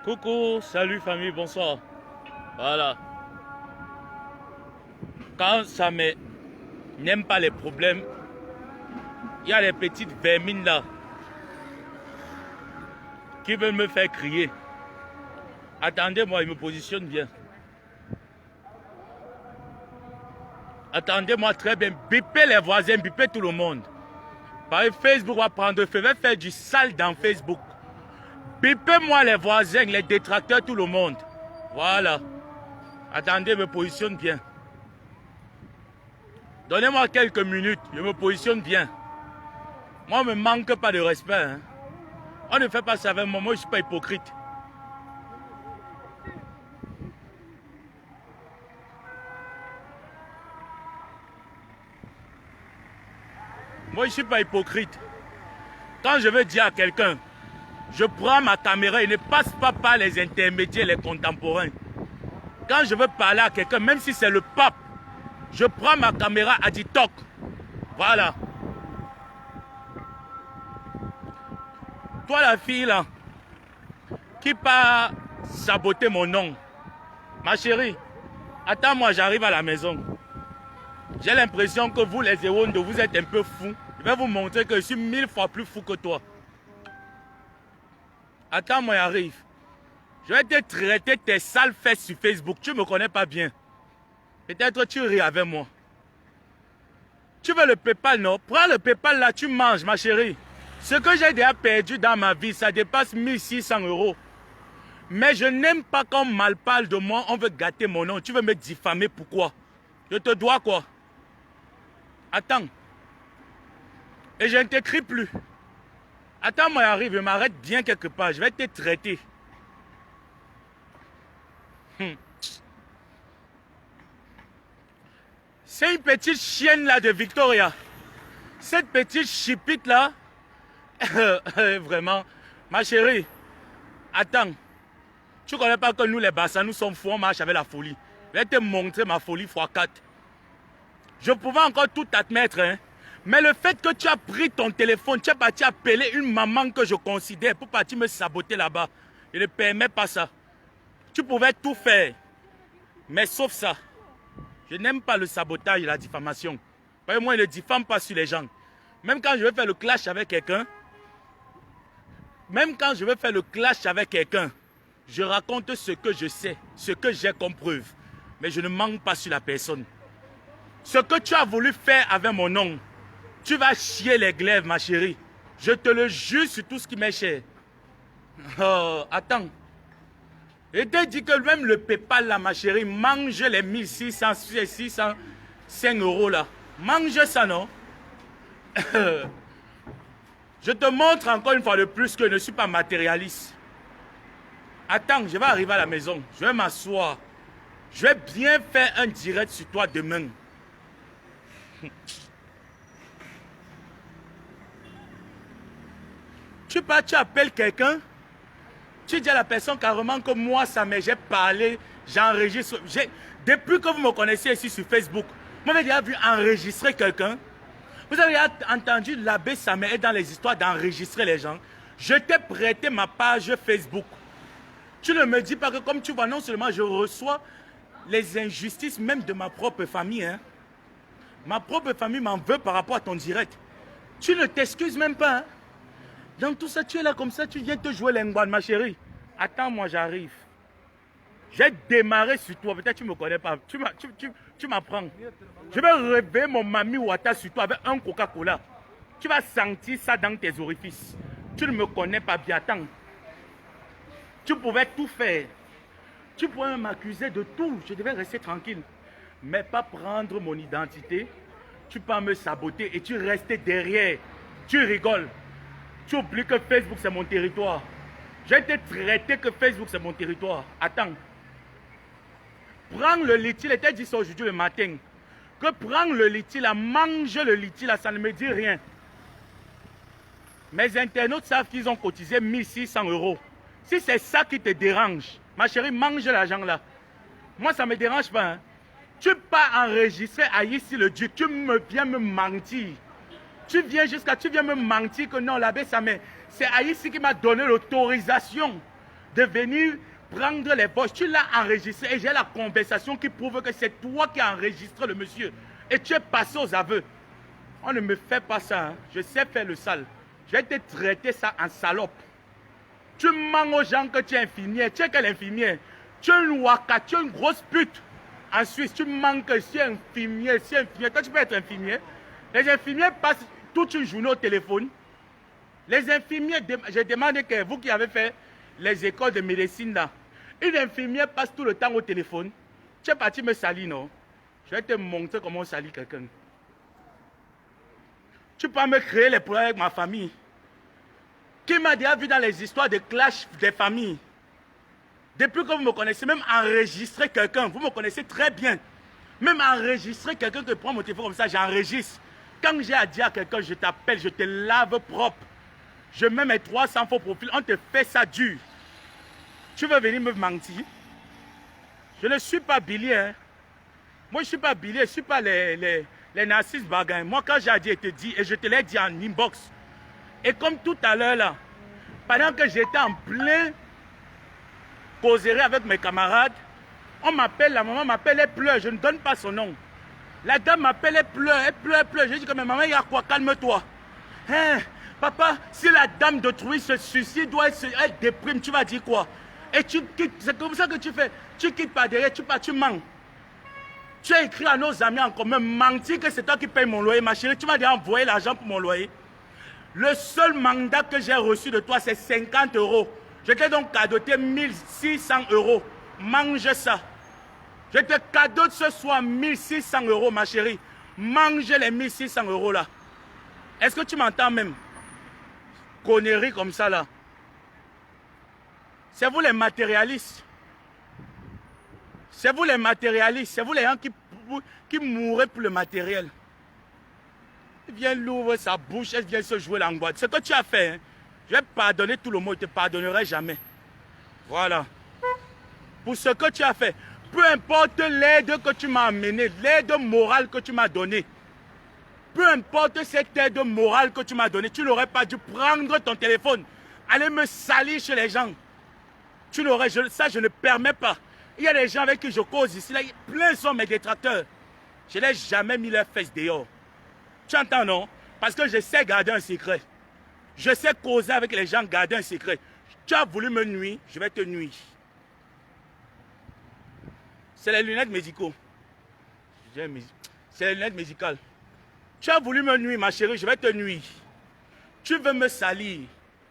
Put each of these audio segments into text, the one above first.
Coucou, salut famille, bonsoir. Voilà. Quand ça n'aime pas les problèmes, il y a les petites vermines là qui veulent me faire crier. Attendez-moi, il me positionne bien. Attendez-moi très bien. Bipez les voisins, bipez tout le monde. Parce que Facebook va prendre feu, va faire du sale dans Facebook. Bipez-moi les voisins, les détracteurs, tout le monde. Voilà. Attendez, me positionne bien. Donnez-moi quelques minutes, je me positionne bien. Moi, on ne me manque pas de respect. Hein. On ne fait pas ça avec moi, moi je ne suis pas hypocrite. Moi, je ne suis pas hypocrite. Quand je veux dire à quelqu'un, je prends ma caméra et ne passe pas par les intermédiaires, les contemporains. Quand je veux parler à quelqu'un, même si c'est le pape, je prends ma caméra à TikTok. Voilà. Toi, la fille là, qui part saboter mon nom. Ma chérie, attends-moi, j'arrive à la maison. J'ai l'impression que vous, les héros, vous êtes un peu fous. Je vais vous montrer que je suis 1000 fois plus fou que toi. Attends-moi, j'arrive. Je vais te traiter tes sales fesses sur Facebook. Tu ne me connais pas bien. Peut-être tu ris avec moi. Tu veux le PayPal, non? Prends le PayPal là, tu manges, ma chérie. Ce que j'ai déjà perdu dans ma vie, ça dépasse 1600 €. Mais je n'aime pas qu'on mal parle de moi, on veut gâter mon nom. Tu veux me diffamer, pourquoi? Je te dois quoi? Attends. Et je ne t'écris plus. Attends, moi j'arrive, je m'arrête bien quelque part. Je vais te traiter. C'est une petite chienne là de Victoria. Cette petite chipite là. Vraiment. Ma chérie. Attends. Tu ne connais pas que nous les Bassans, nous sommes fous, on marche avec la folie. Je vais te montrer ma folie x4. Je pouvais encore tout admettre, hein. Mais le fait que tu as pris ton téléphone, tu es parti appeler une maman que je considère pour partir me saboter là-bas. Je ne permets pas ça. Tu pouvais tout faire. Mais sauf ça. Je n'aime pas le sabotage et la diffamation. Parce que moi, je ne diffame pas sur les gens. Même quand je veux faire le clash avec quelqu'un, je raconte ce que je sais, ce que j'ai comme preuve. Mais je ne manque pas sur la personne. Ce que tu as voulu faire avec mon nom, tu vas chier les glaives, ma chérie. Je te le jure sur tout ce qui m'est cher. Oh, attends. Je t'ai dit que même le PayPal, là, ma chérie, mange les 1600, 605 € là. Mange ça, non? Je te montre encore une fois de plus que je ne suis pas matérialiste. Attends, je vais arriver à la maison. Je vais m'asseoir. Je vais bien faire un direct sur toi demain. Tu pars, tu appelles quelqu'un. Tu dis à la personne carrément que moi, ça m'est, j'ai parlé, j'enregistre. Depuis que vous me connaissez ici sur Facebook, vous m'avez déjà vu enregistrer quelqu'un. Vous avez déjà entendu l'abbé Samet dans les histoires d'enregistrer les gens. Je t'ai prêté ma page Facebook. Tu ne me dis pas que comme tu vois, non seulement je reçois les injustices même de ma propre famille. Hein. Ma propre famille m'en veut par rapport à ton direct. Tu ne t'excuses même pas. Hein. Dans tout ça, tu es là comme ça, tu viens te jouer l'engouane, ma chérie. Attends-moi, j'arrive. J'ai démarré sur toi, peut-être tu ne me connais pas. Tu m'apprends. Je vais réveiller mon mami Wata sur toi avec un Coca-Cola. Tu vas sentir ça dans tes orifices. Tu ne me connais pas bien. Attends. Tu pouvais tout faire. Tu pouvais m'accuser de tout. Je devais rester tranquille. Mais pas prendre mon identité. Tu peux me saboter et tu restes derrière. Tu rigoles. Tu oublies que Facebook c'est mon territoire. J'ai été traité que Facebook c'est mon territoire. Attends. Prends le litchi, il était dit ça aujourd'hui le matin. Que prends le litchi là, mange le litchi là, ça ne me dit rien. Mes internautes savent qu'ils ont cotisé 1600 €. Si c'est ça qui te dérange, ma chérie, mange l'argent là. Moi ça ne me dérange pas. Hein. Tu pas enregistrer à ici le Dieu, tu viens me mentir. Tu viens me mentir que non, l'abbé Samet, c'est Aïssi qui m'a donné l'autorisation de venir prendre les voix. Tu l'as enregistré et j'ai la conversation qui prouve que c'est toi qui as enregistré le monsieur. Et tu es passé aux aveux. On ne me fait pas ça. Hein. Je sais faire le sale. Je vais te traiter ça en salope. Tu mens aux gens que tu es infirmière. Tu es quelle infirmière? Tu es une waka, tu es une grosse pute. En Suisse, tu manques que tu es infirmière, tu es infirmière. Toi, tu peux être infirmière. Les infirmières passent toute une journée au téléphone. Les infirmières, je demande que vous qui avez fait les écoles de médecine là, une infirmière passe tout le temps au téléphone. Tu es parti me salir, non? Je vais te montrer comment on salit quelqu'un. Tu peux me créer les problèmes avec ma famille. Qui m'a déjà vu dans les histoires de clash des familles? Depuis que vous me connaissez, même enregistrer quelqu'un, vous me connaissez très bien. Même enregistrer quelqu'un que prend mon téléphone comme ça, j'enregistre. Quand j'ai à dire à quelqu'un, je t'appelle, je te lave propre. Je mets mes 300 faux profils, on te fait ça dur. Tu veux venir me mentir? Je ne suis pas Billy, hein. Moi, je ne suis pas Billy, je ne suis pas les narcisses bagains. Moi, quand j'ai dit, je te dis, et je te l'ai dit en inbox. Et comme tout à l'heure, là, pendant que j'étais en plein causerie avec mes camarades, on m'appelle, la maman m'appelle, elle pleure, je ne donne pas son nom. La dame m'appelle, elle pleure, elle pleure, elle pleure. Je dis que mais maman, il y a quoi? Calme-toi. Hein, papa, si la dame d'autrui se suicide, elle déprime, tu vas dire quoi? Et tu quittes, c'est comme ça que tu fais. Tu quittes par derrière, tu pars, tu mens. Tu as écrit à nos amis en commun, mentir que c'est toi qui payes mon loyer, ma chérie. Tu m'as déjà envoyé l'argent pour mon loyer. Le seul mandat que j'ai reçu de toi, c'est 50 €. Je t'ai donc cadoté 1600 €. Mange ça. Je te cadeau ce soir 1600 €, ma chérie. Mange les 1600 € là. Est-ce que tu m'entends même? Conneries comme ça là. C'est vous les matérialistes. C'est vous les matérialistes. C'est vous les gens qui mourraient pour le matériel. Il vient l'ouvrir sa bouche, elle vient se jouer l'angoisse. Ce que tu as fait, hein, je vais pardonner tout le monde, je ne te pardonnerai jamais. Voilà. Pour ce que tu as fait, peu importe l'aide que tu m'as amenée, l'aide morale que tu m'as donnée, peu importe cette aide morale que tu m'as donnée, tu n'aurais pas dû prendre ton téléphone, aller me salir chez les gens. Tu n'aurais, ça je ne permets pas. Il y a des gens avec qui je cause ici, là, plein sont mes détracteurs. Je n'ai jamais mis leurs fesses dehors. Tu entends, non? Parce que je sais garder un secret. Je sais causer avec les gens, garder un secret. Tu as voulu me nuire, je vais te nuire. C'est les lunettes médicaux. C'est les lunettes médicales. Tu as voulu me nuire, ma chérie, je vais te nuire. Tu veux me salir,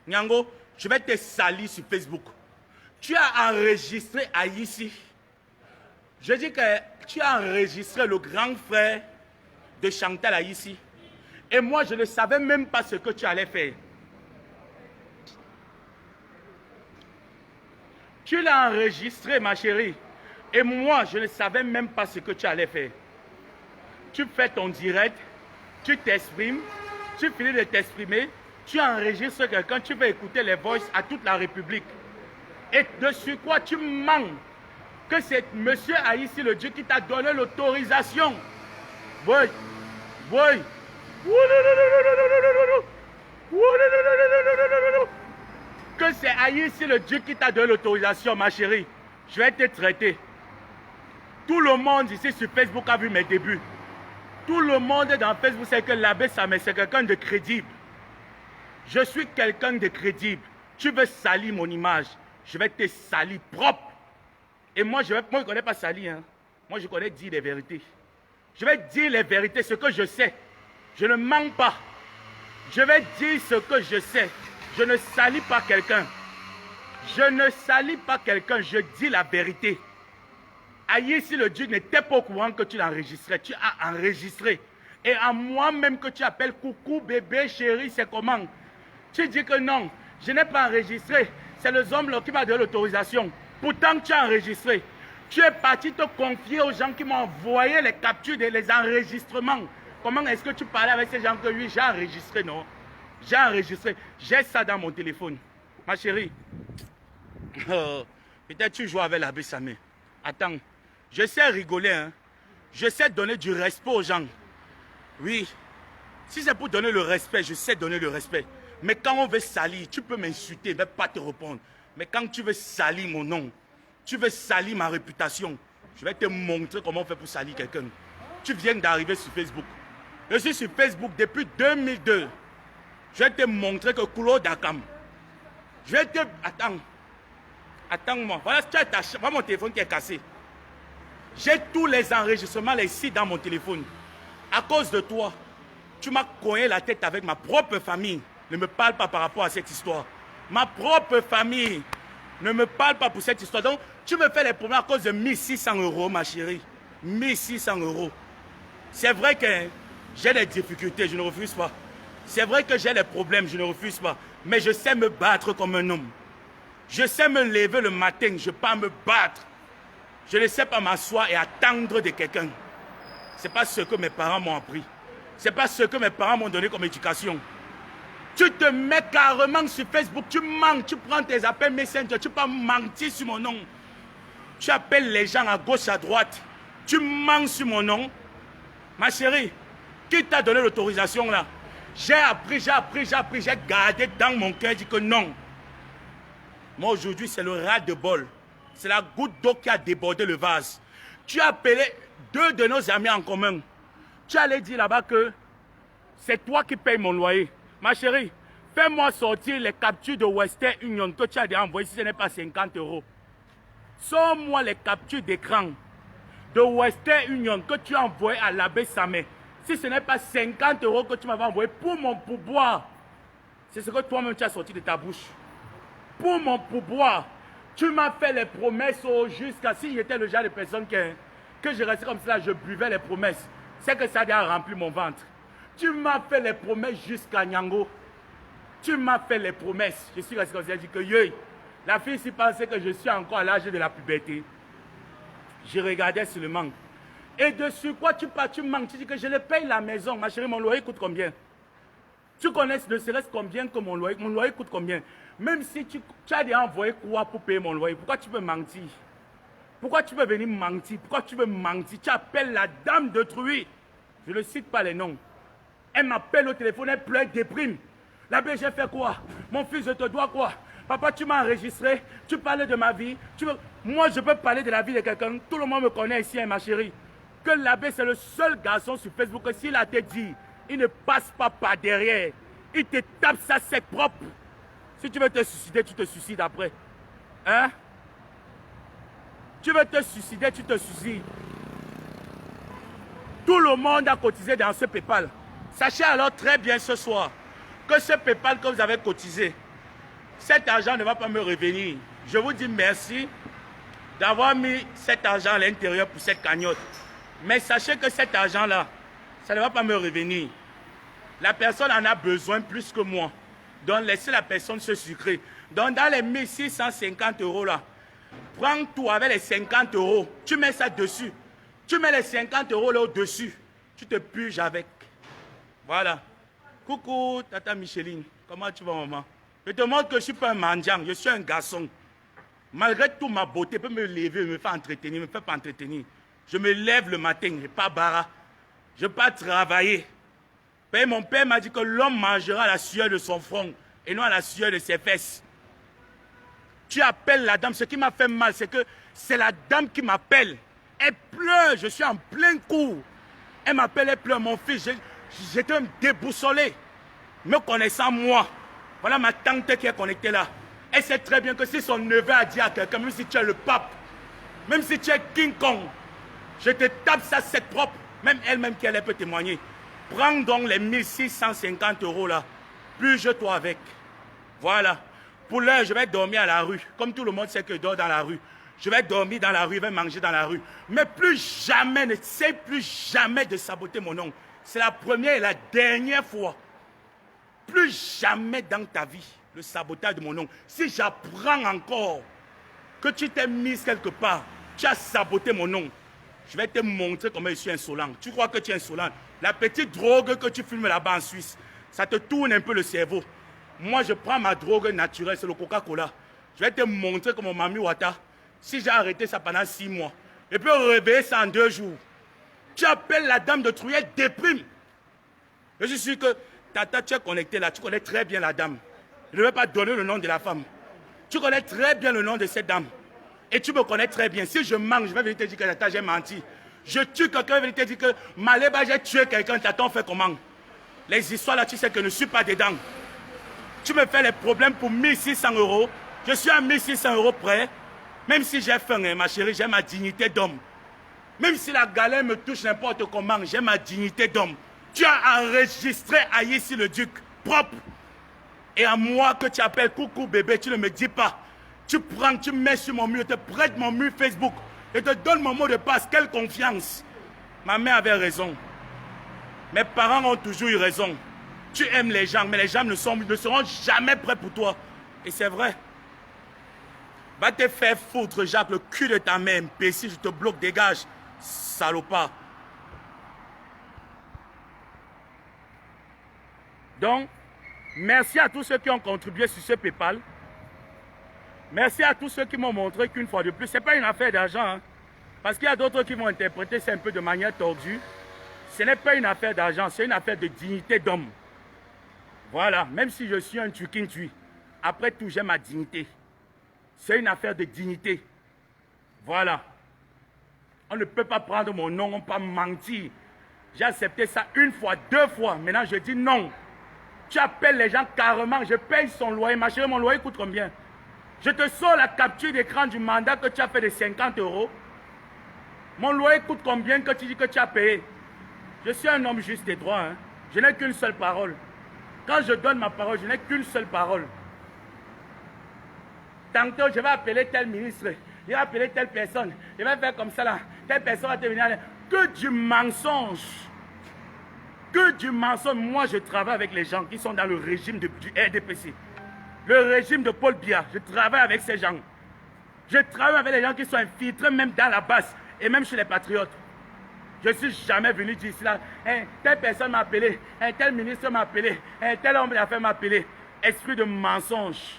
Nyango, je vais te salir sur Facebook. Tu as enregistré Aïssi. Je dis que tu as enregistré le grand frère de Chantal Aïssi. Et moi, je ne savais même pas ce que tu allais faire. Tu l'as enregistré, ma chérie. Et moi, je ne savais même pas ce que tu allais faire. Tu fais ton direct, tu t'exprimes, tu finis de t'exprimer, tu enregistres quelqu'un, tu vas écouter les voices à toute la République. Et dessus quoi tu mens que c'est monsieur Aïssi le Dieu qui t'a donné l'autorisation. Oui, oui. Que c'est Aïssi le Dieu qui t'a donné l'autorisation, ma chérie. Je vais te traiter. Tout le monde ici sur Facebook a vu mes débuts. Tout le monde dans Facebook sait que l'abbé Samé, c'est quelqu'un de crédible. Je suis quelqu'un de crédible. Tu veux salir mon image, je vais te salir propre. Et moi, je ne connais pas salir. Hein. Moi, je connais dire les vérités. Je vais dire les vérités, ce que je sais. Je ne mens pas. Je vais dire ce que je sais. Je ne salis pas quelqu'un. Je ne salis pas quelqu'un, je dis la vérité. Aïssi le Dieu n'était pas au courant que tu l'enregistrais. Tu as enregistré. Et à moi-même que tu appelles coucou, bébé, chéri, c'est comment? Tu dis que non, je n'ai pas enregistré. C'est le homme qui m'a donné l'autorisation. Pourtant, tu as enregistré. Tu es parti te confier aux gens qui m'ont envoyé les captures et les enregistrements. Comment est-ce que tu parlais avec ces gens que oui, j'ai enregistré, non? J'ai enregistré. J'ai ça dans mon téléphone. Ma chérie. Peut-être tu joues avec l'abbé Samé. Attends. Je sais rigoler, hein. Je sais donner du respect aux gens. Oui. Si c'est pour donner le respect, je sais donner le respect. Mais quand on veut salir, tu peux m'insulter, je ne vais pas te répondre. Mais quand tu veux salir mon nom, tu veux salir ma réputation, je vais te montrer comment on fait pour salir quelqu'un. Tu viens d'arriver sur Facebook. Je suis sur Facebook depuis 2002. Je vais te montrer que Koulo Dakam. Je vais te... Attends. Attends-moi. Voilà, voilà mon téléphone qui est cassé. J'ai tous les enregistrements ici dans mon téléphone. À cause de toi, tu m'as cogné la tête avec ma propre famille. Ne me parle pas par rapport à cette histoire. Ma propre famille ne me parle pas pour cette histoire. Donc, tu me fais les problèmes à cause de 1600 €, ma chérie. 1600 €. C'est vrai que j'ai des difficultés, je ne refuse pas. C'est vrai que j'ai des problèmes, je ne refuse pas. Mais je sais me battre comme un homme. Je sais me lever le matin, je ne peux pas me battre. Je ne sais pas m'asseoir et attendre de quelqu'un. Ce n'est pas ce que mes parents m'ont appris. Ce n'est pas ce que mes parents m'ont donné comme éducation. Tu te mets carrément sur Facebook, tu manques, tu prends tes appels Messenger, tu peux mentir sur mon nom. Tu appelles les gens à gauche, à droite. Tu mens sur mon nom. Ma chérie, qui t'a donné l'autorisation là? J'ai appris, j'ai gardé dans mon cœur, dit que non. Moi aujourd'hui, c'est le ras de bol. C'est la goutte d'eau qui a débordé le vase. Tu as appelé 2 de nos amis en commun. Tu allais dire là-bas que c'est toi qui payes mon loyer. Ma chérie, fais-moi sortir les captures de Western Union que tu as déjà envoyées si ce n'est pas 50 €. Sors-moi les captures d'écran de Western Union que tu as envoyées à l'abbé Samé. Si ce n'est pas 50 € que tu m'avais envoyé pour mon pourboire, c'est ce que toi-même tu as sorti de ta bouche. Pour mon pourboire, tu m'as fait les promesses jusqu'à... Si j'étais le genre de personne que je restais comme ça, je buvais les promesses. C'est que ça a déjà rempli mon ventre. Tu m'as fait les promesses jusqu'à Nyango. Tu m'as fait les promesses. Je suis resté comme ça, je dis que la fille ici pensait que je suis encore à l'âge de la puberté. Je regardais seulement. Et dessus quoi tu manques, tu dis que je le paye la maison. Ma chérie, mon loyer coûte combien? Tu connais ne serait-ce combien que mon loyer coûte combien? Même si tu as déjà envoyé quoi pour payer mon loyer, pourquoi tu peux mentir? Pourquoi tu peux venir mentir? Pourquoi tu veux mentir? Tu appelles la dame d'autrui. Je ne cite pas les noms. Elle m'appelle au téléphone, elle pleure, déprime. L'abbé, j'ai fait quoi? Mon fils, je te dois quoi? Papa, tu m'as enregistré, tu parles de ma vie. Moi, je peux parler de la vie de quelqu'un. Tout le monde me connaît ici, hein, ma chérie. Que l'abbé, c'est le seul garçon sur Facebook que s'il a te dit, il ne passe pas par derrière. Il te tape sa sec propre. Si tu veux te suicider, tu te suicides après. Hein? Tu veux te suicider, tu te suicides. Tout le monde a cotisé dans ce PayPal. Sachez alors très bien ce soir que ce PayPal que vous avez cotisé, cet argent ne va pas me revenir. Je vous dis merci d'avoir mis cet argent à l'intérieur pour cette cagnotte. Mais sachez que cet argent-là, ça ne va pas me revenir. La personne en a besoin plus que moi. Donc laissez la personne se sucrer. Donc dans les 1650 € là, prends tout avec les 50 €. Tu mets ça dessus. Tu mets les 50 € là au-dessus. Tu te puges avec. Voilà. Coucou, tata Micheline. Comment tu vas, maman? Je te montre que je ne suis pas un mendiant. Je suis un garçon. Malgré toute ma beauté, je peux me lever, me faire entretenir, me faire pas entretenir. Je me lève le matin, je ne pas bara. Je ne pas travailler. Mon père m'a dit que l'homme mangera la sueur de son front et non à la sueur de ses fesses. Tu appelles la dame. Ce qui m'a fait mal, c'est que c'est la dame qui m'appelle. Elle pleure, je suis en plein cours. Elle m'appelle, elle pleure, mon fils. J'étais déboussolé. Me connaissant moi, voilà ma tante qui est connectée là. Elle sait très bien que si son neveu a dit à quelqu'un, même si tu es le pape, même si tu es King Kong, je te tape ça, c'est propre. Même elle-même qui elle peut témoigner. Prends donc les 1650 € là. Puge-toi avec. Voilà. Pour l'heure, je vais dormir à la rue. Comme tout le monde sait que je dors dans la rue. Je vais dormir dans la rue, je vais manger dans la rue. Mais plus jamais, ne sais plus jamais de saboter mon nom. C'est la première et la dernière fois. Plus jamais dans ta vie, le sabotage de mon nom. Si j'apprends encore que tu t'es mis quelque part, tu as saboté mon nom, je vais te montrer comment je suis insolent. Tu crois que tu es insolent? La petite drogue que tu fumes là-bas en Suisse, ça te tourne un peu le cerveau. Moi, je prends ma drogue naturelle, c'est le Coca-Cola. Je vais te montrer comment Mami Wata, si j'ai arrêté ça pendant 6 mois, je peux réveiller ça en 2 jours. Tu appelles la dame de Trouille, elle déprime. Je suis sûr que Tata, tu es connecté là, tu connais très bien la dame. Je ne vais pas donner le nom de la femme. Tu connais très bien le nom de cette dame. Et tu me connais très bien. Si je manque, je vais venir te dire que j'ai menti. Je tue quelqu'un, je vais venir te dire que Maléba, j'ai tué quelqu'un, t'as fait comment? Les histoires là, tu sais que je ne suis pas dedans. Tu me fais les problèmes pour 1600 €. Je suis à 1600 € près. Même si j'ai faim, hein, ma chérie, j'ai ma dignité d'homme. Même si la galère me touche n'importe comment, j'ai ma dignité d'homme. Tu as enregistré ici le duc, propre. Et à moi que tu appelles coucou bébé, tu ne me dis pas. Tu prends, tu mets sur mon mur, tu prêtes mon mur Facebook. Et te donne mon mot de passe. Quelle confiance. Ma mère avait raison. Mes parents ont toujours eu raison. Tu aimes les gens, mais les gens ne seront jamais prêts pour toi. Et c'est vrai. Va te faire foutre, Jacques, le cul de ta mère, imbécile, je te bloque, dégage, salopard. Donc, merci à tous ceux qui ont contribué sur ce PayPal. Merci à tous ceux qui m'ont montré qu'une fois de plus, ce n'est pas une affaire d'argent. Hein, parce qu'il y a d'autres qui vont interpréter ça un peu de manière tordue. Ce n'est pas une affaire d'argent, c'est une affaire de dignité d'homme. Voilà, même si je suis un tukin-tui, après tout, j'ai ma dignité. C'est une affaire de dignité. Voilà. On ne peut pas prendre mon nom, on ne peut pas mentir. J'ai accepté ça une fois, deux fois. Maintenant, je dis non. Tu appelles les gens carrément, je paye son loyer. Ma chérie, mon loyer coûte combien? Je te sors la capture d'écran du mandat que tu as fait de 50 €. Mon loyer coûte combien que tu dis que tu as payé? Je suis un homme juste et droit. Hein. Je n'ai qu'une seule parole. Quand je donne ma parole, je n'ai qu'une seule parole. Tantôt, je vais appeler tel ministre, je vais appeler telle personne, je vais faire comme ça là, telle personne va te venir. Que du mensonge. Que du mensonge. Moi, je travaille avec les gens qui sont dans le régime du RDPC. Le régime de Paul Biya. Je travaille avec ces gens. Je travaille avec les gens qui sont infiltrés même dans la base et même chez les patriotes. Je ne suis jamais venu dire ici là, telle personne m'a appelé, tel ministre m'a appelé, tel homme d'affaires m'a appelé. Esprit de mensonge.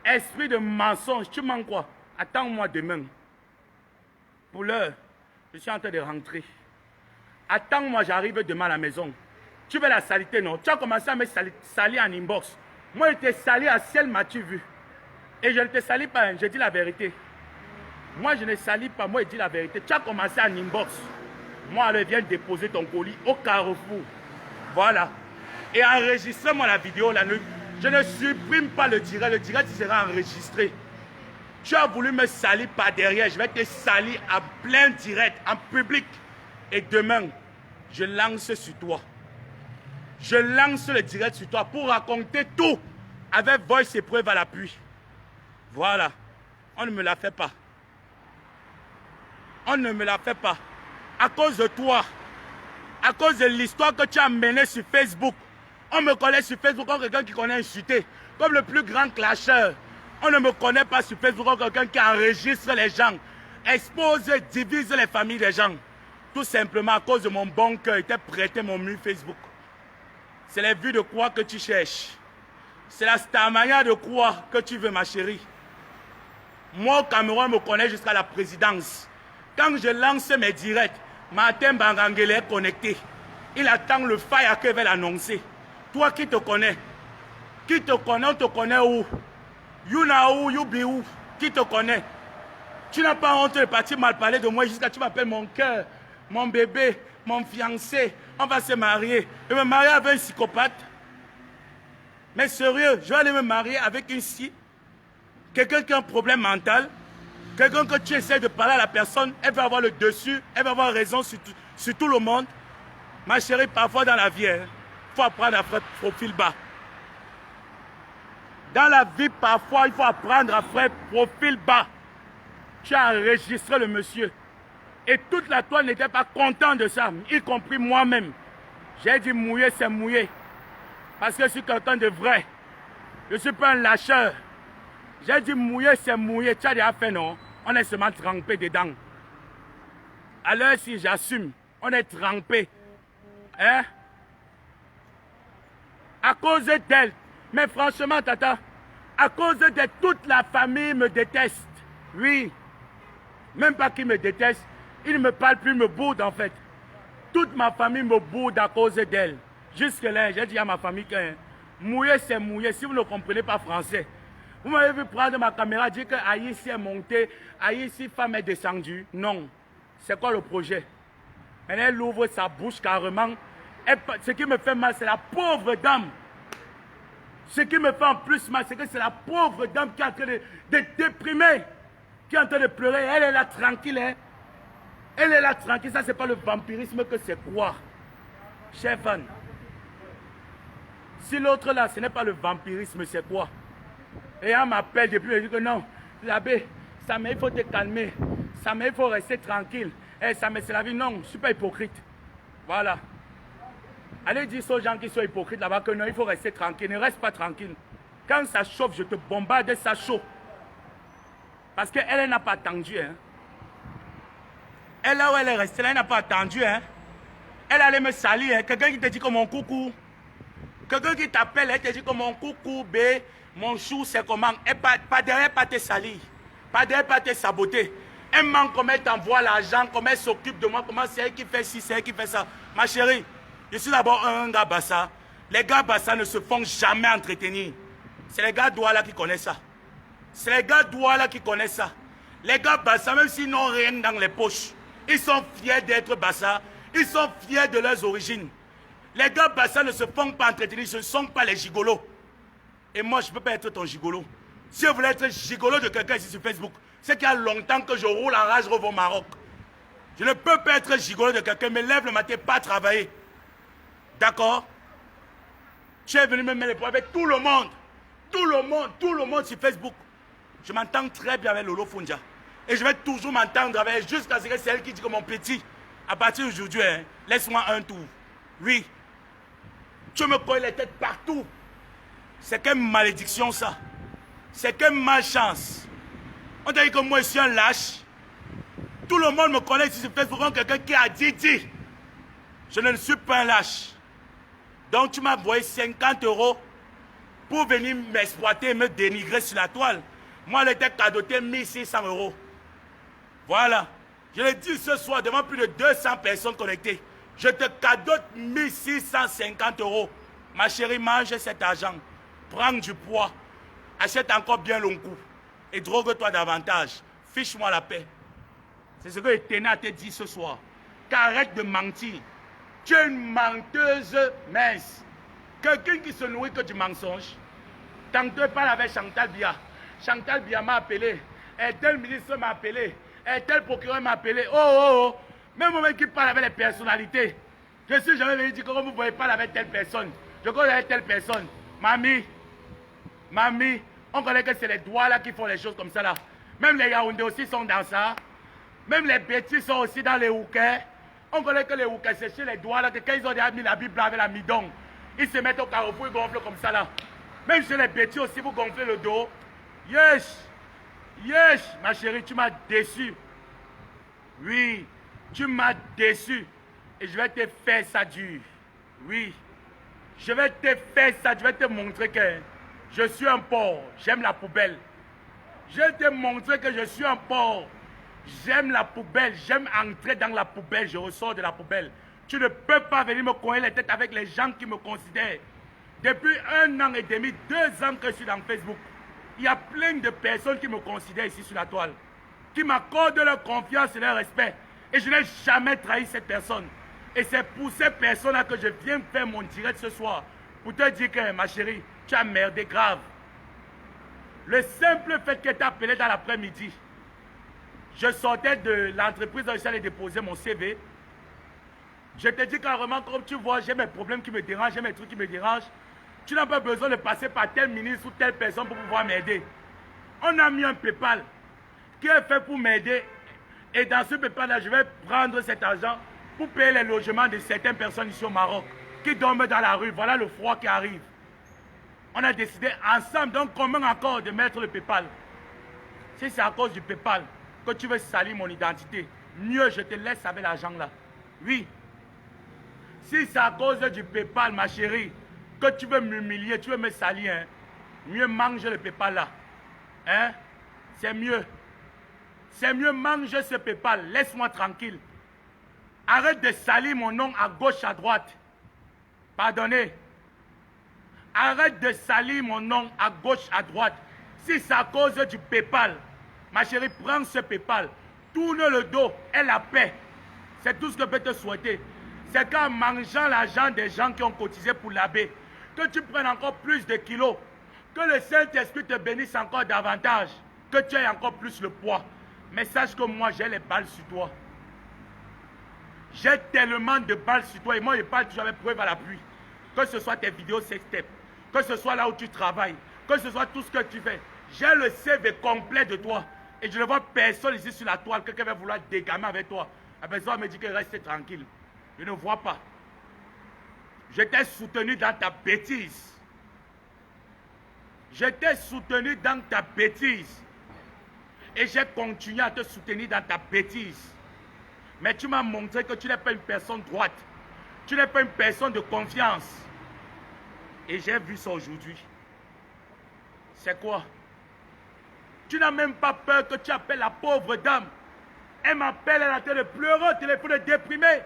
Esprit de mensonge, tu mens quoi? Attends-moi demain. Pour l'heure, je suis en train de rentrer. Attends-moi, j'arrive demain à la maison. Tu veux la saleté, non? Tu as commencé à me salir en inbox. Moi, je t'ai sali à ciel, m'as-tu vu? Et je ne te salis pas, hein, je dis la vérité. Moi, je ne salis pas, moi, je dis la vérité. Tu as commencé en inbox. Moi, je viens déposer ton colis au Carrefour. Voilà. Et enregistre-moi la vidéo là. Je ne supprime pas le direct sera enregistré. Tu as voulu me salir par derrière, je vais te salir en plein direct, en public. Et demain, je lance sur toi. Je lance le direct sur toi pour raconter tout avec voice et preuve à l'appui. Voilà. On ne me la fait pas. On ne me la fait pas. À cause de toi, à cause de l'histoire que tu as menée sur Facebook, on me connaît sur Facebook comme quelqu'un qui connaît insulter, comme le plus grand clasheur. On ne me connaît pas sur Facebook comme quelqu'un qui enregistre les gens, expose, divise les familles des gens. Tout simplement à cause de mon bon cœur, il t'a prêté mon mur Facebook. C'est les vues de quoi que tu cherches. C'est la stamania de quoi que tu veux, ma chérie. Moi, au Cameroun, me connaît jusqu'à la présidence. Quand je lance mes directs, Martin Bangangele est connecté. Il attend le fire que va l'annoncer. Toi qui te connais, on te connaît où? You know où, you be où? Qui te connaît? Tu n'as pas honte de partir mal parler de moi jusqu'à tu m'appelles mon cœur, mon bébé, mon fiancé. On va se marier. Je vais me marier avec un psychopathe. Mais sérieux, je vais aller me marier avec une scie. Quelqu'un qui a un problème mental. Quelqu'un que tu essaies de parler à la personne, elle va avoir le dessus, elle va avoir raison sur tout le monde. Ma chérie, parfois dans la vie, il faut apprendre à faire profil bas. Dans la vie, parfois, il faut apprendre à faire profil bas. Tu as enregistré le monsieur. Et toute la toile n'était pas content de ça, y compris moi-même. J'ai dit mouiller, c'est mouiller. Parce que je suis quelqu'un de vrai. Je ne suis pas un lâcheur. J'ai dit mouiller, c'est mouiller. Tu as déjà fait, non? On est seulement trempé dedans. Alors si j'assume, on est trempé. Hein? À cause d'elle. Mais franchement, tata, à cause de toute la famille me déteste. Oui. Même pas qu'ils me détestent. Ils ne me parlent plus, me boudent en fait. Toute ma famille me boude à cause d'elle. Jusque là, j'ai dit à ma famille que mouiller, c'est mouiller. Si vous ne comprenez pas français, Vous m'avez vu prendre ma caméra, dire que Aïssi est monté, Aïssi femme est descendue. Non. C'est quoi le projet? Elle ouvre sa bouche carrément. Ce qui me fait mal, c'est la pauvre dame. Ce qui me fait en plus mal, c'est que c'est la pauvre dame qui est en train de déprimer, qui est en train de pleurer. Elle est là tranquille. Hein? Elle est là tranquille. Ça, c'est pas le vampirisme que c'est quoi? Chers fans. Si l'autre là, ce n'est pas le vampirisme, c'est quoi? Et on m'appelle depuis, je dis que non, l'abbé, ça il faut te calmer. Ça il faut rester tranquille. Eh, ça c'est la vie. Non, je ne suis pas hypocrite. Voilà. Allez dire aux gens qui sont hypocrites là-bas que non, il faut rester tranquille. Ne reste pas tranquille. Quand ça chauffe, je te bombarde, ça chauffe. Parce qu'elle n'a pas attendu. Hein. Elle, là où elle est restée, là, elle n'a pas attendu. Hein. Elle allait me salir. Hein. Quelqu'un qui te dit que mon coucou. Quelqu'un qui t'appelle, elle te dit que mon coucou, B, mon chou, c'est comment. Et pas derrière, pas te salir. Pas derrière, pas te saboter. Elle manque comment elle t'envoie l'argent, comment elle s'occupe de moi, comment c'est elle qui fait ci, c'est elle qui fait ça. Ma chérie, je suis d'abord un gars bassa. Les gars bassa ne se font jamais entretenir. C'est les gars Douala qui connaissent ça. C'est les gars Douala qui connaissent ça. Les gars bassa, même s'ils n'ont rien dans les poches, ils sont fiers d'être bassa. Ils sont fiers de leurs origines. Les gars bassa ne se font pas entretenir, ce ne sont pas les gigolos. Et moi, je ne peux pas être ton gigolo. Si je voulais être gigolo de quelqu'un ici sur Facebook, c'est qu'il y a longtemps que je roule en rage au Maroc. Je ne peux pas être gigolo de quelqu'un, me lève le matin, pas travailler. D'accord? Tu es venu me mettre les points avec tout le monde. Tout le monde sur Facebook. Je m'entends très bien avec Lolo Funja. Et je vais toujours m'entendre avec elle jusqu'à ce que c'est elle qui dit que mon petit, à partir d'aujourd'hui, hein, laisse-moi un tour. Oui. Tu me colles les têtes partout. C'est quelle malédiction ça. C'est quelle malchance. On t'a dit que moi je suis un lâche. Tout le monde me connaît ici sur Facebook comme quelqu'un qui a dit. Je ne suis pas un lâche. Donc tu m'as envoyé 50 € pour venir m'exploiter et me dénigrer sur la toile. Moi, elle était cadotée 1600 €. Voilà. Je l'ai dit ce soir devant plus de 200 personnes connectées. Je te cadote 1650 €. Ma chérie, mange cet argent. Prends du poids. Achète encore bien long coup. Et drogue-toi davantage. Fiche-moi la paix. C'est ce que Etena t'a dit ce soir. Qu'arrête de mentir. Tu es une menteuse mince. Quelqu'un qui se nourrit que du mensonge. Tantôt, je parle avec Chantal Bia. Chantal Bia m'a appelé. Et tel ministre m'a appelé. Et tel procureur m'a appelé. Oh. Même moi qui parle avec les personnalités. Je suis jamais venu dire que vous ne pouvez parler avec telle personne. Je connais avec telle personne. Mamie, on connaît que c'est les doigts là qui font les choses comme ça là. Même les Yaoundé aussi sont dans ça. Même les bêtis sont aussi dans les hookers. On connaît que les hookers, c'est chez les doigts là, que quand ils ont déjà mis la Bible avec la midon, ils se mettent au carrefour, ils gonflent comme ça là. Même chez les bêtis aussi, vous gonflez le dos. Yes, ma chérie, tu m'as déçu. Oui, tu m'as déçu. Et je vais te faire ça dur. Oui, je vais te faire ça, je vais te montrer que je suis un porc, j'aime la poubelle. Je vais te montrer que je suis un porc. J'aime la poubelle, j'aime entrer dans la poubelle, je ressors de la poubelle. Tu ne peux pas venir me coller les têtes avec les gens qui me considèrent. Depuis 1 an et demi, 2 ans que je suis dans Facebook, il y a plein de personnes qui me considèrent ici sur la toile, qui m'accordent leur confiance et leur respect. Et je n'ai jamais trahi cette personne. Et c'est pour ces personnes-là que je viens faire mon direct ce soir, pour te dire que, ma chérie, tu as merdé grave. Le simple fait que tu as appelé dans l'après-midi, je sortais de l'entreprise où j'allais déposer mon CV. Je te dis carrément, comme tu vois, j'ai mes problèmes qui me dérangent, j'ai mes trucs qui me dérangent. Tu n'as pas besoin de passer par tel ministre ou telle personne pour pouvoir m'aider. On a mis un PayPal qui est fait pour m'aider. Et dans ce PayPal-là, je vais prendre cet argent pour payer les logements de certaines personnes ici au Maroc qui dorment dans la rue. Voilà le froid qui arrive. On a décidé ensemble, donc commun accord, de mettre le PayPal. Si c'est à cause du PayPal que tu veux salir mon identité, mieux je te laisse avec l'argent là. Oui. Si c'est à cause du PayPal, ma chérie, que tu veux m'humilier, tu veux me salir, hein, mieux mange le PayPal là. Hein? C'est mieux. C'est mieux manger ce PayPal. Laisse-moi tranquille. Arrête de salir mon nom à gauche, à droite. Pardonnez. Arrête de salir mon nom à gauche, à droite. Si c'est à cause du PayPal, ma chérie, prends ce PayPal, tourne le dos et la paix. C'est tout ce que je peux te souhaiter. C'est qu'en mangeant l'argent des gens qui ont cotisé pour l'abbé, que tu prennes encore plus de kilos, que le Saint-Esprit te bénisse encore davantage, que tu aies encore plus le poids. Mais sache que moi, j'ai les balles sur toi. J'ai tellement de balles sur toi et moi, je parle toujours avec preuve à l'appui. Que ce soit tes vidéos sextep, que ce soit là où tu travailles, que ce soit tout ce que tu fais. J'ai le CV complet de toi. Et je ne vois personne ici sur la toile, quelqu'un va vouloir dégamer avec toi. La personne me dit que reste tranquille. Je ne vois pas. Je t'ai soutenu dans ta bêtise. Je t'ai soutenu dans ta bêtise. Et j'ai continué à te soutenir dans ta bêtise. Mais tu m'as montré que tu n'es pas une personne droite. Tu n'es pas une personne de confiance. Et j'ai vu ça aujourd'hui. C'est quoi? Tu n'as même pas peur que tu appelles la pauvre dame. Elle m'appelle, elle a été de pleurer au téléphone, de déprimer.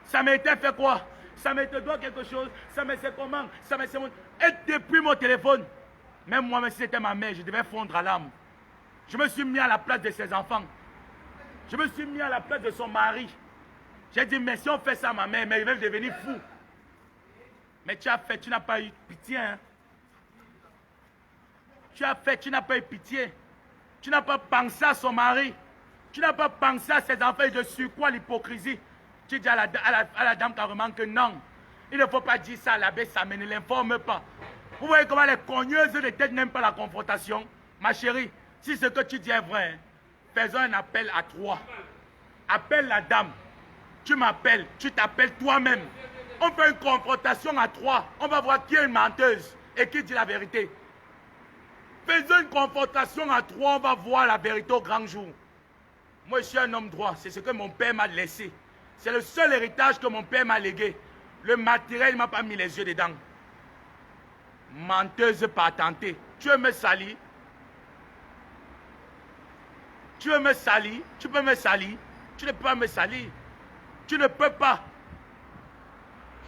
Ça m'a été fait quoi? Ça m'a été doit quelque chose. Ça m'a fait comment? Ça m'a fait... Elle déprime mon téléphone. Même moi, même si c'était ma mère, je devais fondre à l'âme. Je me suis mis à la place de ses enfants. Je me suis mis à la place de son mari. J'ai dit, mais si on fait ça à ma mère, mais il va devenir fou. Mais tu as fait, tu n'as pas eu pitié. Hein? Tu as fait, tu n'as pas eu pitié. Tu n'as pas pensé à son mari. Tu n'as pas pensé à ses enfants. Et de sur quoi l'hypocrisie? Tu dis à la dame carrément que non. Il ne faut pas dire ça à l'abbé, ça ne l'informe pas. Vous voyez comment les cogneuses de tête n'aiment pas la confrontation? Ma chérie, si ce que tu dis est vrai, hein, faisons un appel à trois. Appelle la dame. Tu m'appelles, tu t'appelles toi-même. On fait une confrontation à trois. On va voir qui est une menteuse et qui dit la vérité. Faisons une confrontation à trois, on va voir la vérité au grand jour. Moi, je suis un homme droit. C'est ce que mon père m'a laissé. C'est le seul héritage que mon père m'a légué. Le matériel, il ne m'a pas mis les yeux dedans. Menteuse patentée. Tu veux me salir? Tu veux me salir? Tu peux me salir? Tu ne peux pas me salir. Tu ne peux pas.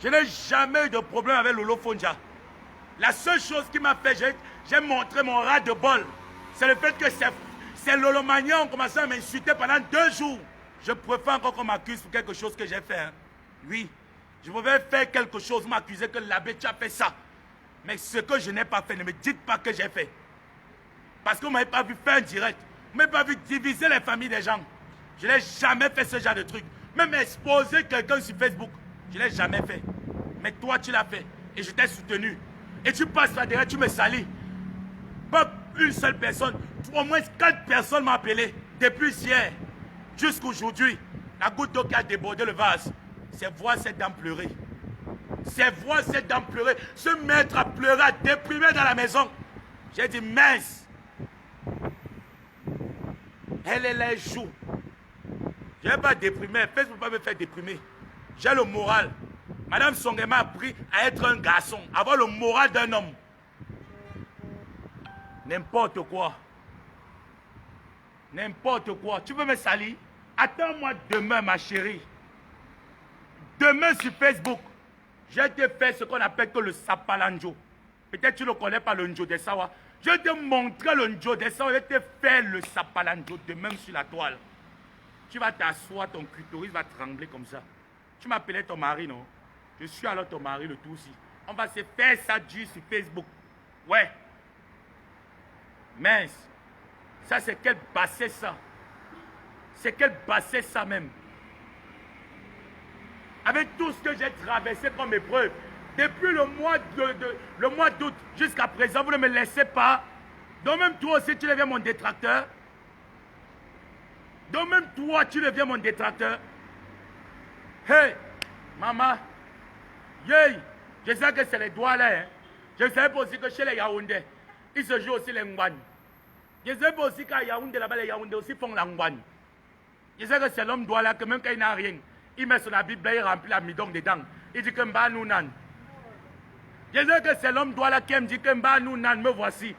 Je n'ai jamais eu de problème avec Lolo Fonja. La seule chose qui m'a fait, j'ai montré mon ras de bol. C'est le fait que c'est Lolo Magnan ont commencé à m'insulter pendant 2 jours. Je préfère encore qu'on m'accuse pour quelque chose que j'ai fait. Hein. Oui, je pouvais faire quelque chose, m'accuser que l'abbé, tu as fait ça. Mais ce que je n'ai pas fait, ne me dites pas que j'ai fait. Parce que vous ne m'avez pas vu faire un direct. Vous ne m'avez pas vu diviser les familles des gens. Je n'ai jamais fait ce genre de truc. Même exposer quelqu'un sur Facebook, je ne l'ai jamais fait. Mais toi, tu l'as fait. Et je t'ai soutenu. Et tu passes là derrière, tu me salis. Pas une seule personne. Au moins 4 personnes m'ont appelé. Depuis hier jusqu'aujourd'hui. La goutte d'eau qui a débordé le vase. C'est voir cette dame pleurer. C'est voir cette dame pleurer. Se mettre à pleurer, à déprimer dans la maison. J'ai dit, mince. Elle est là, elle joue. Je ne vais pas déprimer. Facebook ne peut pas me faire déprimer. J'ai le moral. Madame Songé m'a appris à être un garçon, à avoir le moral d'un homme. N'importe quoi. N'importe quoi. Tu veux me salir? Attends-moi demain, ma chérie. Demain sur Facebook, je te fais ce qu'on appelle que le sapalanjo. Peut-être tu ne connais pas le njo de Sawa. Je vais te montrer le njo de Sawa. Je vais te faire le sapalanjo demain sur la toile. Tu vas t'asseoir, ton clitoris va trembler comme ça. Tu m'appelais ton mari, non? Je suis alors ton mari, le tout aussi. On va se faire ça du sur Facebook. Ouais. Mince. Ça, c'est quel basset, ça? C'est quel basset, ça même? Avec tout ce que j'ai traversé comme épreuve, depuis le mois d'août jusqu'à présent, vous ne me laissez pas. Donc même toi aussi, tu deviens mon détracteur. Donc même toi, tu deviens mon détracteur. Hey, maman. Yey, je sais que c'est les doigts là. Hein. Je sais aussi que chez les Yaoundés, ils se jouent aussi les Ngwan. Je sais aussi qu'à Yaoundé, là-bas, les Yaoundés aussi font la Ngwan. Je sais que c'est l'homme doigt là, que même quand il n'a rien, il met son habit, il remplit la midon dedans. Il dit que Mba nous nan. Je sais que c'est l'homme doigt là qui me dit que Mba nous nan, me voici.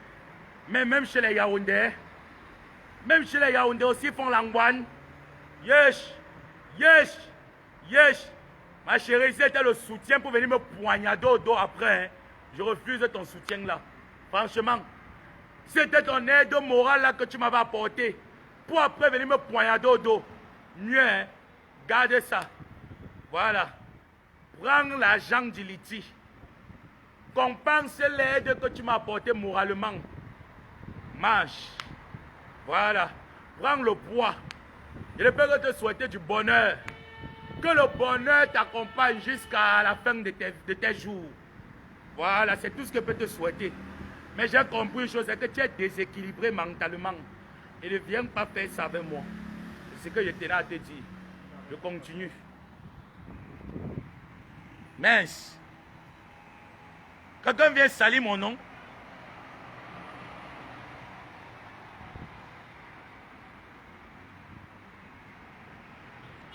Mais même chez les Yaoundés, aussi font la Ngwan. Yesh, yesh, yesh. Ma chérie, c'était le soutien pour venir me poignarder au dos après. Hein. Je refuse ton soutien là. Franchement, C'était ton aide morale là que tu m'avais apporté. Pour après venir me poignarder au dos. Mieux, hein? Gardez ça. Voilà. Prends l'argent du litige. Compense l'aide que tu m'as apportée moralement. Mange. Voilà. Prends le poids. Je ne peux que te souhaiter du bonheur. Que le bonheur t'accompagne jusqu'à la fin de tes jours. Voilà, c'est tout ce que je peux te souhaiter. Mais j'ai compris une chose, c'est que tu es déséquilibré mentalement. Et ne viens pas faire ça avec moi. C'est ce que je tenais à te dire. Je continue. Mince. Quelqu'un vient salir mon nom.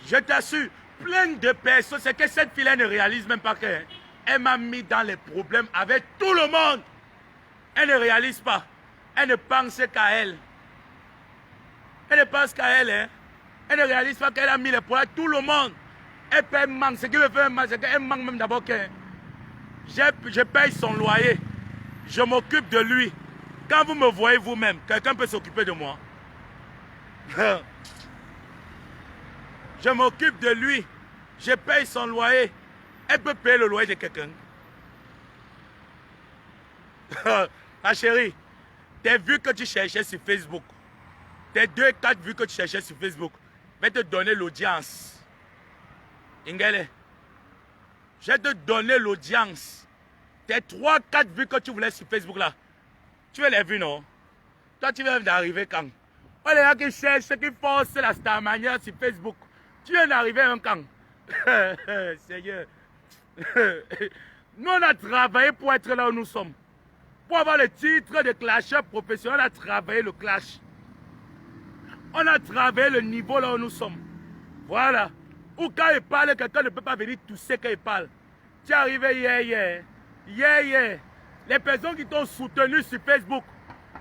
Je t'assure, plein de personnes, c'est que cette fille-là ne réalise même pas qu'elle m'a mis dans les problèmes avec tout le monde. Elle ne réalise pas. Elle ne pense qu'à elle. Elle ne pense qu'à elle. Hein? Elle ne réalise pas qu'elle a mis les problèmes avec tout le monde. Elle paye manque. Ce qui me fait mal, c'est qu'elle manque même d'abord que je paye son loyer. Je m'occupe de lui. Quand vous me voyez vous-même, quelqu'un peut s'occuper de moi. Je m'occupe de lui. Je paye son loyer. Elle peut payer le loyer de quelqu'un. Ma chérie, tes vues que tu cherchais sur Facebook, tes 2-4 vues que tu cherchais sur Facebook, je vais te donner l'audience. Ingele, je vais te donner l'audience. Tes 3-4 vues que tu voulais sur Facebook là, tu veux les vues, non? Toi, tu viens d'arriver quand? Oh, les gens qui cherchent, ceux qui forcent la star manière sur Facebook, tu viens d'arriver un quand? Seigneur. Nous, on a travaillé pour être là où nous sommes. Pour avoir le titre de clasheur professionnel, on a travaillé le clash. On a travaillé le niveau là où nous sommes. Voilà. Ou quand il parle, quelqu'un ne peut pas venir tousser quand il parle. Tu es arrivé hier. Les personnes qui t'ont soutenu sur Facebook,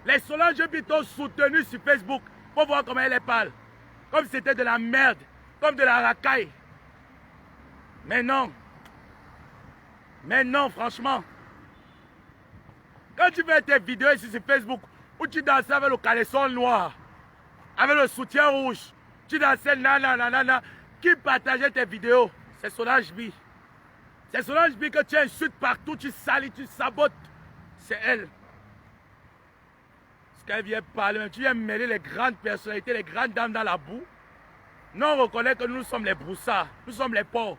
les Solange qui t'ont soutenu sur Facebook, pour voir comment elle parle. Comme si c'était de la merde, comme de la racaille. Mais non, franchement. Quand tu fais tes vidéos ici sur Facebook, où tu dansais avec le caleçon noir, avec le soutien rouge, tu dansais nanana, qui partageait tes vidéos? C'est Solange B. C'est Solange B que tu insultes partout, tu salis, tu sabotes. C'est elle. Ce qu'elle vient parler, tu viens mêler les grandes personnalités, les grandes dames dans la boue. Non, on reconnaît que nous sommes les broussards, nous sommes les pauvres.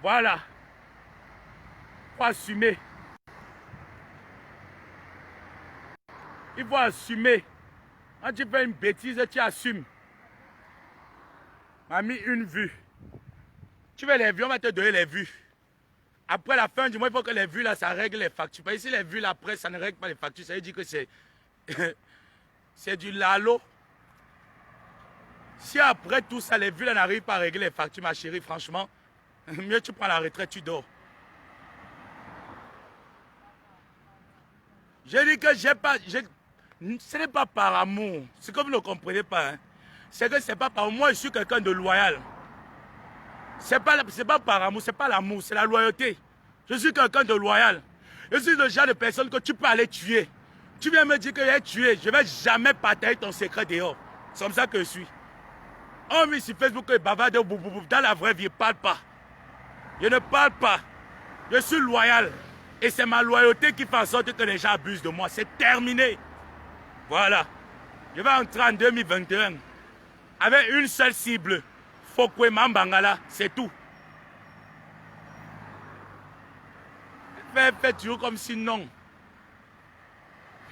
Voilà. Il faut assumer. Il faut assumer. Quand tu fais une bêtise, tu assumes. M'a mis une vue. Tu veux les vues, on va te donner les vues. Après la fin du mois, il faut que les vues là, ça règle les factures. Parce que si les vues là, après, ça ne règle pas les factures, ça veut dire que c'est c'est du lalo. Si après tout ça, les vues là n'arrivent pas à régler les factures, ma chérie, franchement, mieux tu prends la retraite, tu dors. Je dis que j'ai pas... ce n'est pas par amour. C'est que vous ne comprenez pas. Hein. C'est que c'est pas par amour. Moi, je suis quelqu'un de loyal. C'est pas par amour, c'est pas l'amour, c'est la loyauté. Je suis quelqu'un de loyal. Je suis le genre de personne que tu peux aller tuer. Tu viens me dire que j'ai tué. Je ne vais jamais partager ton secret dehors. C'est comme ça que je suis. On met sur Facebook que bavarde dans la vraie vie, je ne parle pas. Je ne parle pas. Je suis loyal. Et c'est ma loyauté qui fait en sorte que les gens abusent de moi. C'est terminé. Voilà. Je vais entrer en 2021 avec une seule cible. Fokwe Mambangala, c'est tout. Fais toujours comme si non.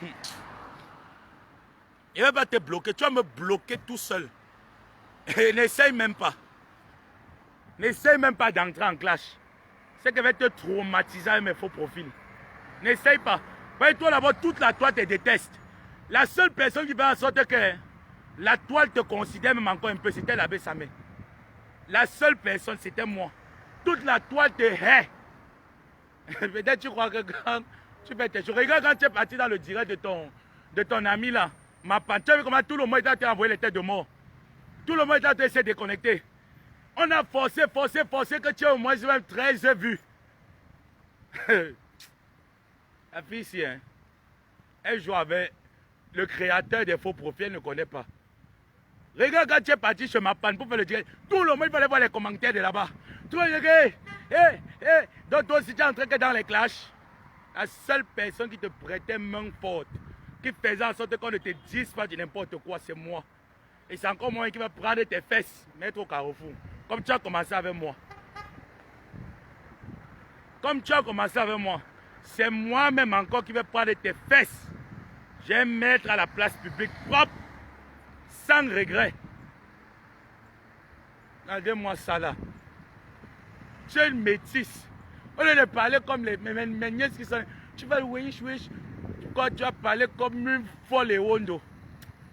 Il ne va pas te bloquer. Tu vas me bloquer tout seul. Et n'essaye même pas. N'essaye même pas d'entrer en clash. C'est que je vais te traumatiser avec mes faux profils. N'essaye pas. Toi d'abord, toute la toile te déteste. La seule personne qui fait en sorte que la toile te considère même encore un peu, c'était l'abbé Samé. La seule personne, c'était moi. Toute la toile te hait. Peut-être tu crois que quand tu fais tes choses. Regarde quand tu es parti dans le direct de ton ami là. Tu as vu comment tout le monde t'a envoyé les têtes de mort. Tout le monde t'a essayé de déconnecter. On a forcé que tu aies au moins même 13 vues. La fille ici, hein, elle joue avec le créateur des faux profils ne connaît pas. Regarde quand tu es parti chez ma panne pour faire le direct. Tout le monde va aller voir les commentaires de là-bas. Tu vois, donc toi aussi tu es entré que dans les clashs. La seule personne qui te prêtait main forte, qui faisait en sorte qu'on ne te dise pas de n'importe quoi, c'est moi. Et c'est encore moi qui va prendre tes fesses, mettre au carrefour. Comme tu as commencé avec moi. Comme tu as commencé avec moi. C'est moi-même encore qui vais prendre tes fesses. Je vais mettre à la place publique propre, sans regret. Regardez-moi ça là. Tu es une métisse. Au lieu de parler comme mes nièces qui sont... Tu vas wish. Quand tu vas parler comme une folle et hondo.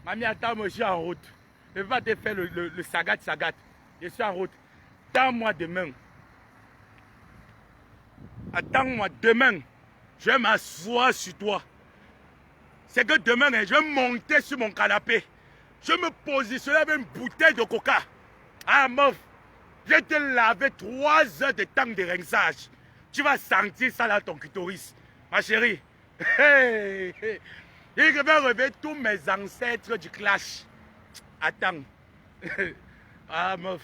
Mamie, attends, moi je suis en route. Je ne vais pas te faire le sagat. Je suis en route. Attends-moi demain. Attends-moi demain. Je vais m'asseoir sur toi. C'est que demain, je vais monter sur mon canapé. Je vais me positionner avec une bouteille de coca. Ah, meuf, je vais te laver 3 heures de temps de rinçage. Tu vas sentir ça dans ton clitoris. Ma chérie. Hey, hey. Et je vais réveiller tous mes ancêtres du clash. Attends. Ah, meuf.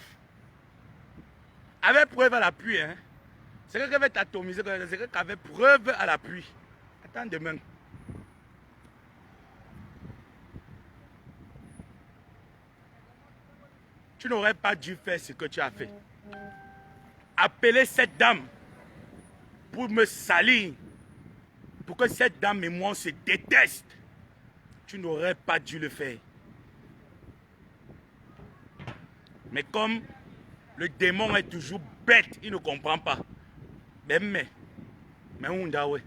Avec preuve à l'appui, hein. C'est que je vais t'atomiser. C'est qu'avec preuve à l'appui. Attends demain. Tu n'aurais pas dû faire ce que tu as fait. Appeler cette dame pour me salir, pour que cette dame et moi on se détestent. Tu n'aurais pas dû le faire. Mais comme le démon est toujours bête, il ne comprend pas. Mais on dawe.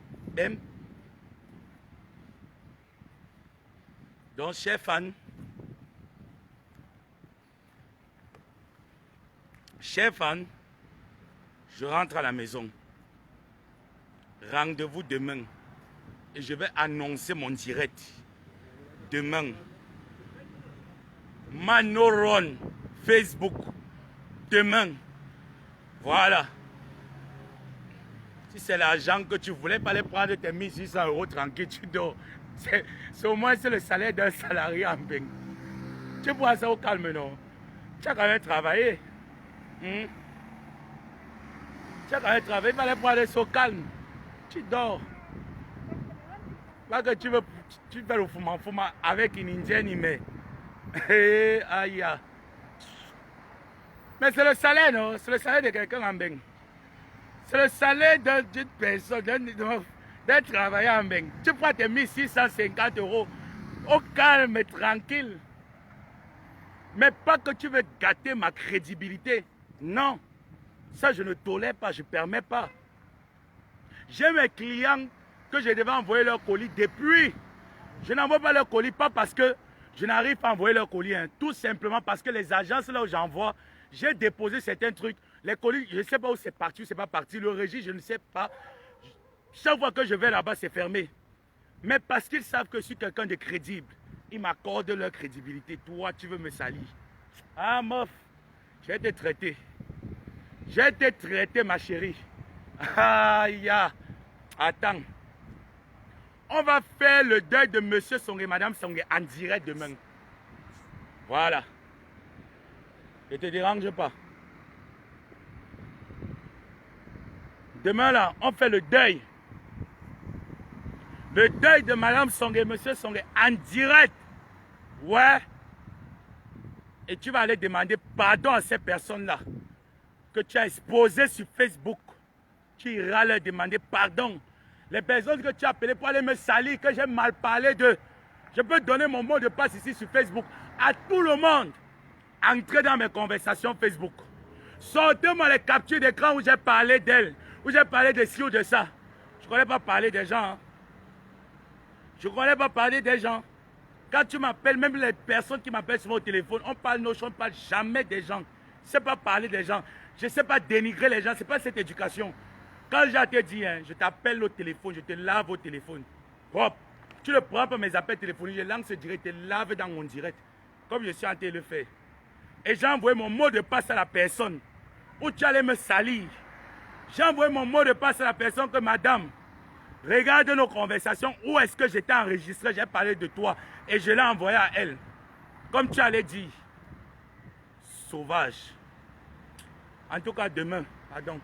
Donc, chers fans, je rentre à la maison. Rendez-vous demain. Et je vais annoncer mon direct. Demain. Manoron, Facebook. Demain. Voilà. Si c'est l'argent que tu voulais pas aller prendre tes 1600 € tranquille, tu dors. C'est au moins le salaire d'un salarié en Beng. Tu vois ça au calme, non? Tu as quand même travaillé. Tu as quand même travaillé, il fallait prendre ça au calme. Tu dors. Là que tu fais le fouma avec une indienne, mais. Aïe. Mais c'est le salaire, non? C'est le salaire de quelqu'un en Beng. C'est le salaire d'une personne, d'un travailleur en Beng. Tu prends tes 1650 € au calme et tranquille. Mais pas que tu veux gâter ma crédibilité. Non. Ça, je ne tolère pas, je ne permets pas. J'ai mes clients que je devais envoyer leur colis depuis. Je n'envoie pas leur colis, pas parce que je n'arrive pas à envoyer leur colis. Hein. Tout simplement parce que les agences là où j'envoie, j'ai déposé certains trucs. Les colis, je ne sais pas où c'est parti ou c'est pas parti. Le régie, je ne sais pas. Chaque fois que je vais là-bas, c'est fermé. Mais parce qu'ils savent que je suis quelqu'un de crédible, ils m'accordent leur crédibilité. Toi, tu veux me salir. Ah, meuf, j'ai été traité. J'ai été traité, ma chérie. Aïe, attends. On va faire le deuil de monsieur Songé, madame Songé en direct demain. Voilà. Ne te dérange pas. Demain là, on fait le deuil. Le deuil de madame Songé, monsieur Songé en direct. Ouais. Et tu vas aller demander pardon à ces personnes-là que tu as exposées sur Facebook. Tu iras leur demander pardon. Les personnes que tu as appelées pour aller me salir, que j'ai mal parlé d'eux. Je peux donner mon mot de passe ici sur Facebook à tout le monde. Entrez dans mes conversations Facebook. Sortez-moi les captures d'écran où j'ai parlé d'elle, où j'ai parlé de ci ou de ça. Je ne connais pas parler des gens. Hein. Je ne connais pas parler des gens. Quand tu m'appelles, même les personnes qui m'appellent sur mon téléphone, on parle nos choses, on ne parle jamais des gens. Je ne sais pas parler des gens. Je ne sais pas dénigrer les gens. Ce n'est pas cette éducation. Quand j'ai te dit, hein, je t'appelle au téléphone, je te lave au téléphone. Propre. Tu ne prends pas mes appels téléphoniques, je lance direct, je te lave dans mon direct. Comme je suis en train de le faire. Et j'ai envoyé mon mot de passe à la personne. Où tu allais me salir. J'ai envoyé mon mot de passe à la personne que madame, Regarde nos conversations. Où est-ce que j'étais enregistré? J'ai parlé de toi. Et je l'ai envoyé à elle. Comme tu allais dire. Sauvage. En tout cas, demain. Pardon.